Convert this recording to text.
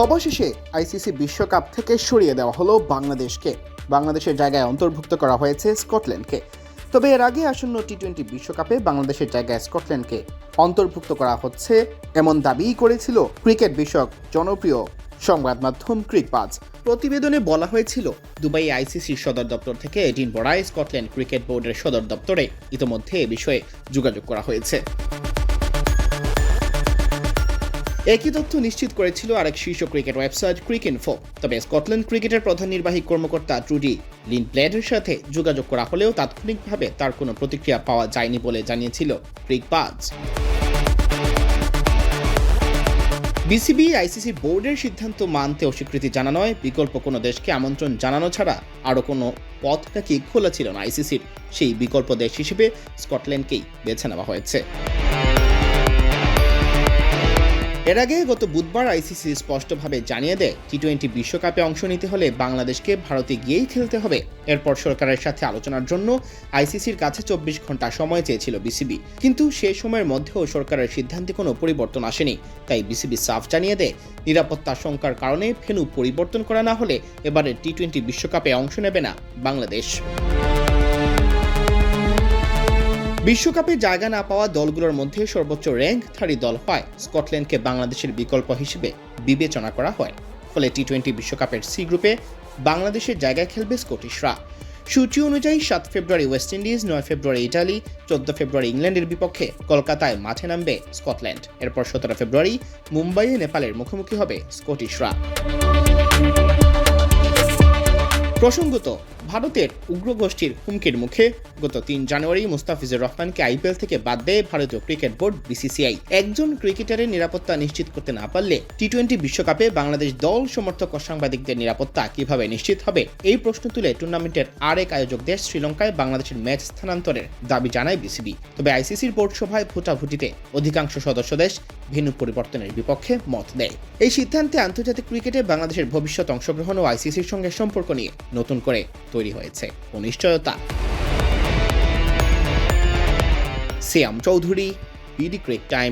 অবশেষে আইসিসি বিশ্বকাপ থেকে সরিয়ে দেওয়া হলো বাংলাদেশকে। বাংলাদেশের জায়গায় অন্তর্ভুক্ত করা হয়েছে স্কটল্যান্ডকে। তবে এর আগে আসন্ন টি-20 বিশ্বকাপে বাংলাদেশের জায়গায় স্কটল্যান্ডকে অন্তর্ভুক্ত করা হচ্ছে এমন দাবিই করেছিল ক্রিকেট বিষয়ক জনপ্রিয় সংবাদ মাধ্যম ক্রিকবাজ। প্রতিবেদনে বলা হয়েছিল, দুবাই আইসিসির সদর দপ্তর থেকে এডিন বড়াই স্কটল্যান্ড ক্রিকেট বোর্ডের সদর দপ্তরে ইতোমধ্যে এ বিষয়ে যোগাযোগ করা হয়েছে। একই তথ্য নিশ্চিত করেছিল আরেক শীর্ষ ক্রিকেট ওয়েবসাইট ক্রিকইনফো। তবে স্কটল্যান্ড ক্রিকেটের প্রধান নির্বাহী কর্মকর্তা ট্রুডি লিন্ডব্লেডের সাথে যোগাযোগ করা হলেও তাৎক্ষণিকভাবে তার কোনো প্রতিক্রিয়া পাওয়া যায়নি বলে জানিয়েছিল ক্রিকবাজ। বিসিবি আইসিসি বোর্ডের সিদ্ধান্ত মানতে অস্বীকৃতি জানানোয় বিকল্প কোনো দেশকে আমন্ত্রণ জানানো ছাড়া আরও কোনো পথ নাকি খোলা ছিল না আইসিসির। সেই বিকল্প দেশ হিসেবে স্কটল্যান্ডকেই বেছে নেওয়া হয়েছে। এর আগে গত বুধবার আইসিসি স্পষ্টভাবে জানিয়ে দেয়, টি-20 বিশ্বকাপে অংশ নিতে হলে বাংলাদেশকে ভারতে গিয়েই খেলতে হবে। এরপর সরকারের সাথে আলোচনার জন্য আইসিসির কাছে 24 ঘন্টা সময় চেয়েছিল বিসিবি, কিন্তু সে সময়ের মধ্যেও সরকারের সিদ্ধান্তে কোনো পরিবর্তন আসেনি। তাই বিসিবি সাফ জানিয়ে দেয়, নিরাপত্তা আশঙ্কার কারণে ভেন্যু পরিবর্তন করা না হলে এবারের টি-20 বিশ্বকাপে অংশ নেবে না বাংলাদেশ। বিশ্বকাপে জায়গা না পাওয়া দলগুলোর মধ্যে সর্বোচ্চ র্যাঙ্কধারী দল হয় স্কটল্যান্ডকে বাংলাদেশের বিকল্প হিসেবে বিবেচনা করা হয়। ফলে টি-20 বিশ্বকাপের সি গ্রুপে বাংলাদেশের জায়গায় খেলবে স্কটিশরা। সূচি অনুযায়ী 7 ফেব্রুয়ারি ওয়েস্ট ইন্ডিজ, 9 ফেব্রুয়ারি ইটালি, 14 ফেব্রুয়ারি ইংল্যান্ডের বিপক্ষে কলকাতায় মাঠে নামবে স্কটল্যান্ড। এরপর 17 ফেব্রুয়ারি মুম্বাইয়ে নেপালের মুখোমুখি হবে স্কটিশরা। প্রসঙ্গত, ভারতের উগ্রগোষ্ঠীর হুমকির মুখে গত 3 জানুয়ারি মুস্তাফিজুর রহমানকে আইপিএল থেকে বাদ দেয় ভারতীয় ক্রিকেট বোর্ড বিসিসিআই। একজন ক্রিকেটারের নিরাপত্তা নিশ্চিত করতে না পারলে টি-20 বিশ্বকাপে বাংলাদেশ দল, সমর্থক ও সাংবাদিকদের নিরাপত্তা কিভাবে নিশ্চিত হবে, এই প্রশ্ন তুলে টুর্নামেন্টের আরেক আয়োজক দেশ শ্রীলঙ্কায় বাংলাদেশের ম্যাচ স্থানান্তরের দাবি জানায় বিসিবি। তবে আইসিসির বোর্ড সভায় ভোটাভুটিতে অধিকাংশ সদস্য দেশ ভেন্যু পরিবর্তনের বিপক্ষে মত দেয়। এই সিদ্ধান্তে আন্তর্জাতিক ক্রিকেটে বাংলাদেশের ভবিষ্যৎ অংশগ্রহণ ও আইসিসির সঙ্গে সম্পর্ক নিয়ে নতুন করে তৈরি হয়েছে অনিশ্চয়তা। সিয়াম চৌধুরী, বিডি ক্রিক টাইম।